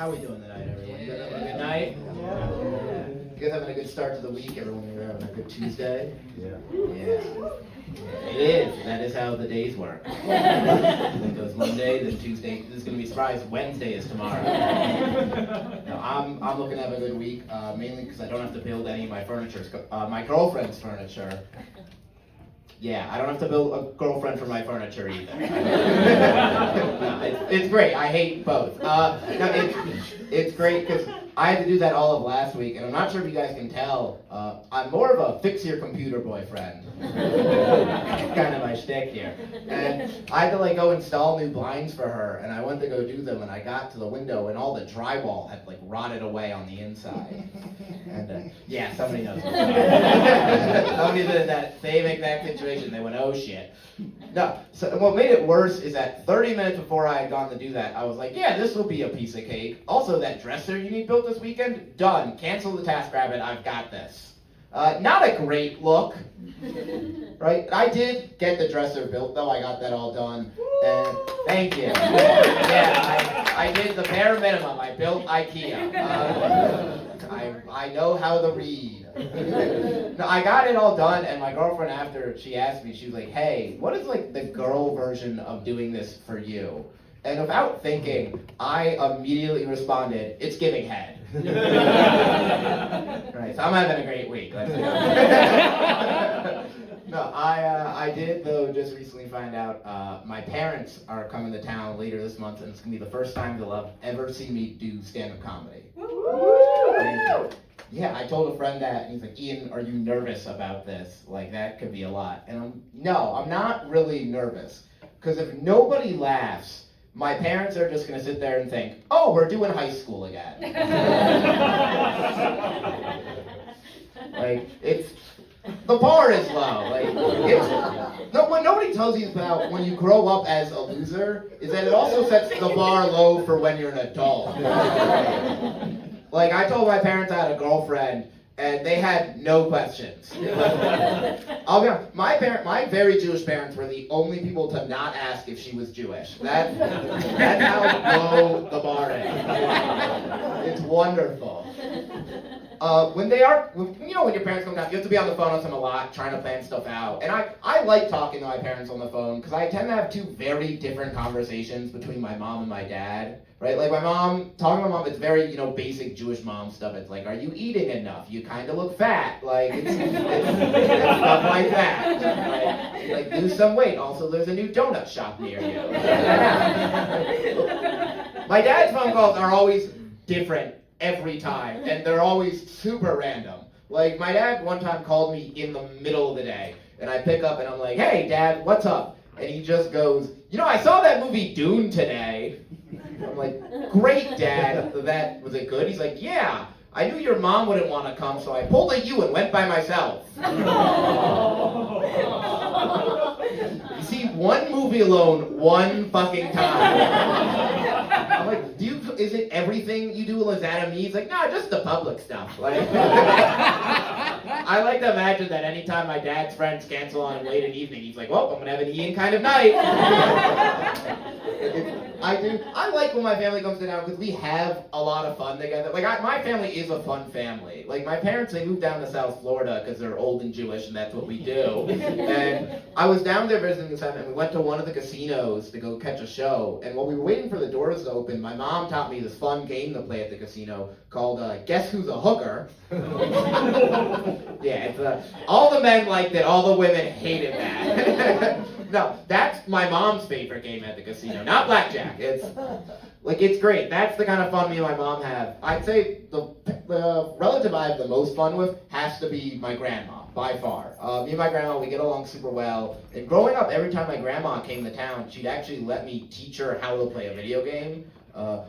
How are we doing tonight, everyone? You guys having a good night? Yeah. You guys having a good start to the week? Everyone, you're having a good Tuesday? Yeah. It is. That is how the days work. It goes Monday, then Tuesday. This is going to be a surprise. Wednesday is tomorrow. No, I'm looking to have a good week, mainly because I don't have to build any of my furniture. My girlfriend's furniture. Yeah, I don't have to build a girlfriend for my furniture either. No, it's great. I hate both. No, it's great because I had to do that all of last week, and I'm not sure if you guys can tell. I'm more of a fix-your-computer boyfriend. Kind of my shtick here. And I had to go install new blinds for her, and I went to go do them, and I got to the window, and all the drywall had rotted away on the inside. And yeah, somebody knows. Somebody's in that same exact situation. They went, oh shit. No, so what made it worse is that 30 minutes before I had gone to do that, I was like, yeah, this will be a piece of cake. Also, that dresser you need built this weekend, done. Cancel the TaskRabbit, I've got this. Not a great look, right? I did get the dresser built, though. I got that all done. And thank you. Yeah, I did the bare minimum. I built IKEA. I know how to read. No, I got it all done, and my girlfriend, after she asked me, she was like, hey, what is the girl version of doing this for you? And without thinking, I immediately responded, it's giving head. Right, so I'm having a great week. No, I did, though, just recently find out my parents are coming to town later this month, and it's going to be the first time they'll ever see me do stand-up comedy. And, yeah, I told a friend that, and he's like, Ian, are you nervous about this? That could be a lot. And I'm not really nervous, because if nobody laughs, my parents are just going to sit there and think, oh, we're doing high school again. The bar is low. What nobody tells you about when you grow up as a loser is that it also sets the bar low for when you're an adult. I told my parents I had a girlfriend, and they had no questions. I'll be honest, my very Jewish parents were the only people to not ask if she was Jewish. That's how low the bar is. It's wonderful. When your parents come down, you have to be on the phone with them a lot, trying to plan stuff out. And I like talking to my parents on the phone, because I tend to have two very different conversations between my mom and my dad. Right? talking to my mom, it's very, basic Jewish mom stuff. It's are you eating enough? You kind of look fat. It's stuff like that. Right? Lose some weight. Also, there's a new donut shop near you. My dad's phone calls are always different every time, and they're always super random. My dad one time called me in the middle of the day, and I pick up and I'm like, hey, Dad, what's up? And he just goes, I saw that movie Dune today. I'm like, great, Dad. Was it good? He's like, yeah. I knew your mom wouldn't want to come, so I pulled a U and went by myself. You see one movie alone one fucking time. I'm like, is it everything you do, is that a me? He's like, no, just the public stuff. I like to imagine that anytime my dad's friends cancel on him late in the evening, he's like, well, I'm going to have an Ian kind of night. I do. I like when my family comes to town because we have a lot of fun together. My family is a fun family. My parents, they moved down to South Florida because they're old and Jewish, and that's what we do. And I was down there visiting this time, and we went to one of the casinos to go catch a show. And while we were waiting for the doors to open, my mom taught me this fun game to play at the casino called Guess Who's a Hooker? Yeah, it's all the men liked it, all the women hated that. No, that's my mom's favorite game at the casino, not blackjack. It's great. That's the kind of fun me and my mom have. I'd say the relative I have the most fun with has to be my grandma, by far. Me and my grandma, we get along super well. And growing up, every time my grandma came to town, she'd actually let me teach her how to play a video game.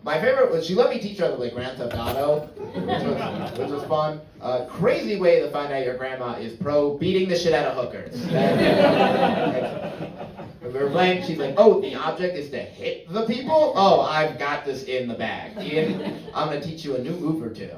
My favorite was she let me teach her how to play Grand Theft Auto, which was fun. Crazy way to find out your grandma is pro beating the shit out of hookers. We were playing, she's like, oh, the object is to hit the people? Oh, I've got this in the bag. Ian, I'm going to teach you a new move or two.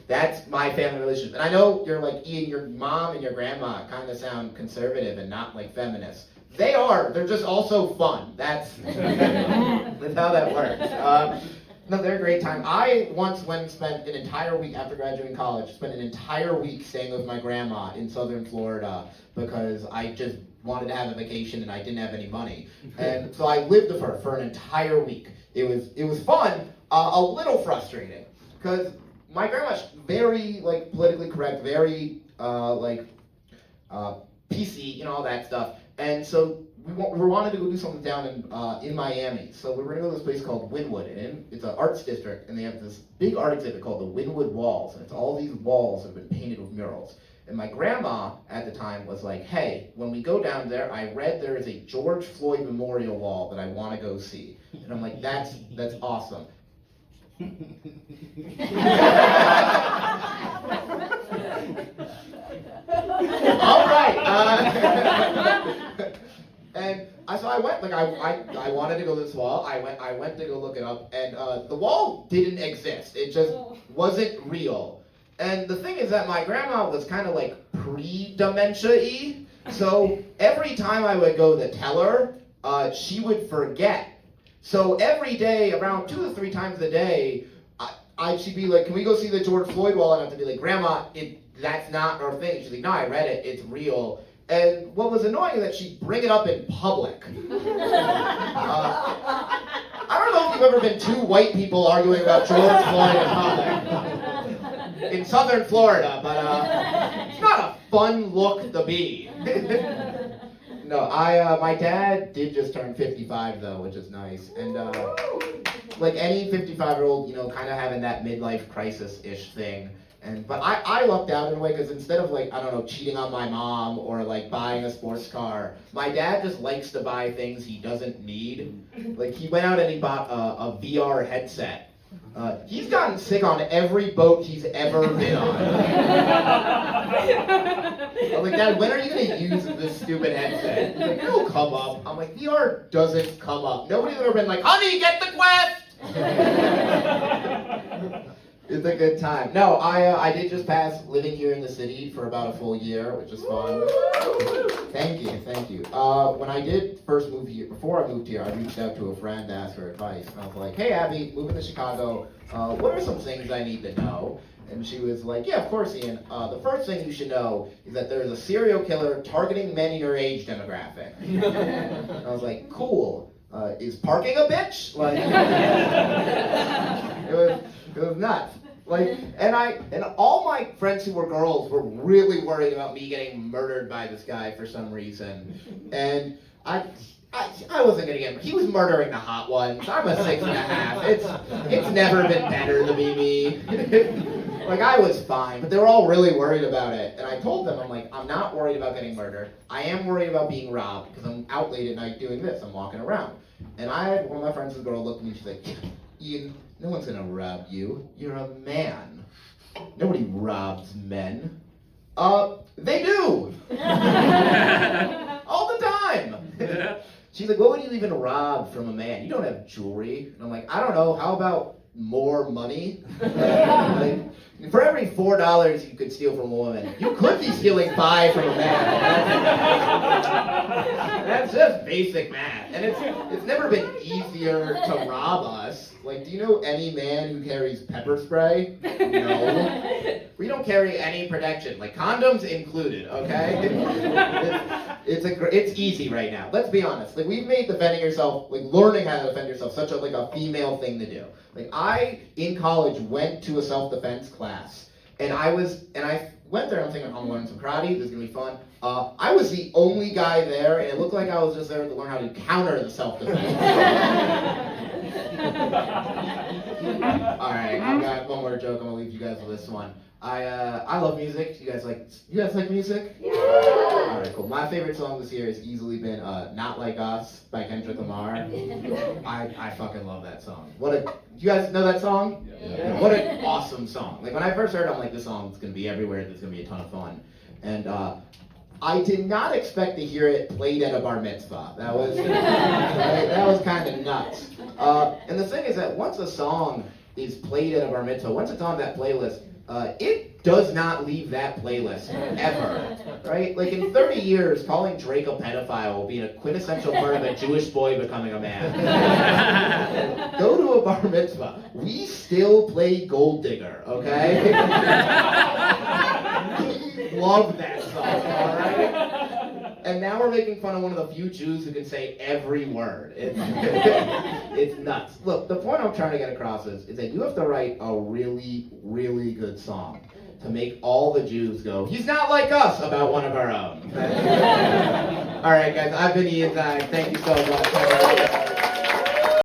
That's my family relationship. And I know you're Ian, your mom and your grandma kind of sound conservative and not feminist. They are. They're just also fun. That's how that works. No, they're a great time. I once spent an entire week after graduating college, spent an entire week staying with my grandma in southern Florida because I just wanted to have a vacation and I didn't have any money. And so I lived with her for an entire week. It was fun, a little frustrating, because my grandma's very politically correct, very PC, all that stuff. And so we wanted to go do something down in Miami. So we were going to go to this place called Wynwood, and it's an arts district, and they have this big art exhibit called the Wynwood Walls, and it's all these walls that have been painted with murals. And my grandma at the time was like, hey, when we go down there, I read there is a George Floyd memorial wall that I want to go see. And I'm like, that's awesome. All right. And so I went, I wanted to go to this wall. I went to go look it up, and the wall didn't exist. It just wasn't real. And the thing is that my grandma was kind of pre-dementia-y, so every time I would go to tell her, she would forget. So every day, around 2 to 3 times a day, she'd be like, can we go see the George Floyd wall? And I have to be like, Grandma, that's not our thing. She's like, no, I read it, it's real. And what was annoying is that she'd bring it up in public. I don't know if you've ever been 2 white people arguing about George Floyd in public. In southern Florida, but it's not a fun look to be. No, my dad did just turn 55 though, which is nice. And like any 55-year-old, kind of having that midlife crisis-ish thing. But I lucked out in a way because instead of cheating on my mom or buying a sports car, my dad just likes to buy things he doesn't need. He went out and he bought a VR headset. He's gotten sick on every boat he's ever been on. I'm like, Dad, when are you going to use this stupid headset? He's like, it'll come up. I'm like, VR doesn't come up. Nobody's ever been like, honey, get the Quest! It's a good time. No, I did just pass living here in the city for about a full year, which is fun. Thank you. When I did first move here, before I moved here, I reached out to a friend to ask her advice. And I was like, hey, Abby, moving to Chicago, what are some things I need to know? And she was like, yeah, of course, Ian. The first thing you should know is that there's a serial killer targeting men in your age demographic. And I was like, cool. Is parking a bitch? It was nuts. And all my friends who were girls were really worried about me getting murdered by this guy for some reason. And I wasn't gonna get him. He was murdering the hot ones. I'm a 6.5. It's never been better to be me. I was fine, but they were all really worried about it. And I told them, I'm like, I'm not worried about getting murdered. I am worried about being robbed because I'm out late at night doing this. I'm walking around. And one of my friends, this girl, looked at me and she's like, Ian, no one's gonna rob you. You're a man. Nobody robs men. They do! All the time! She's like, what would you even rob from a man? You don't have jewelry. And I'm like, I don't know, how about more money? For every $4 you could steal from a woman, you could be stealing 5 from a man. That's just basic math. And it's never been easier to rob us. Do you know any man who carries pepper spray? No. We don't carry any protection, condoms included, okay? It's easy right now. Let's be honest. We've made defending yourself, learning how to defend yourself, such a female thing to do. I in college went to a self-defense class, and I went there. I'm thinking, I'm learning some karate. This is gonna be fun. I was the only guy there, and it looked like I was just there to learn how to counter the self-defense. All right, I've got one more joke. I'm gonna leave you guys with this one. I love music. You guys like music? Yeah. All right, cool. My favorite song this year has easily been "Not Like Us" by Kendrick Lamar. I fucking love that song. Do you guys know that song? Yeah. What an awesome song. When I first heard it, I'm like, this song's gonna be everywhere. It's gonna be a ton of fun. And I did not expect to hear it played at a bar mitzvah. That was kind of nuts. And the thing is that once a song is played at a bar mitzvah, once it's on that playlist, it does not leave that playlist ever, right? Like in 30 years, calling Drake a pedophile will be a quintessential part of a Jewish boy becoming a man. Go to a bar mitzvah. We still play Gold Digger, okay? We love that song, all right? And now we're making fun of one of the few Jews who can say every word. It's, it's nuts. Look, the point I'm trying to get across is that you have to write a really, really good song to make all the Jews go, he's not like us, about one of our own. All right, guys, I've been Zeid. Thank you so much.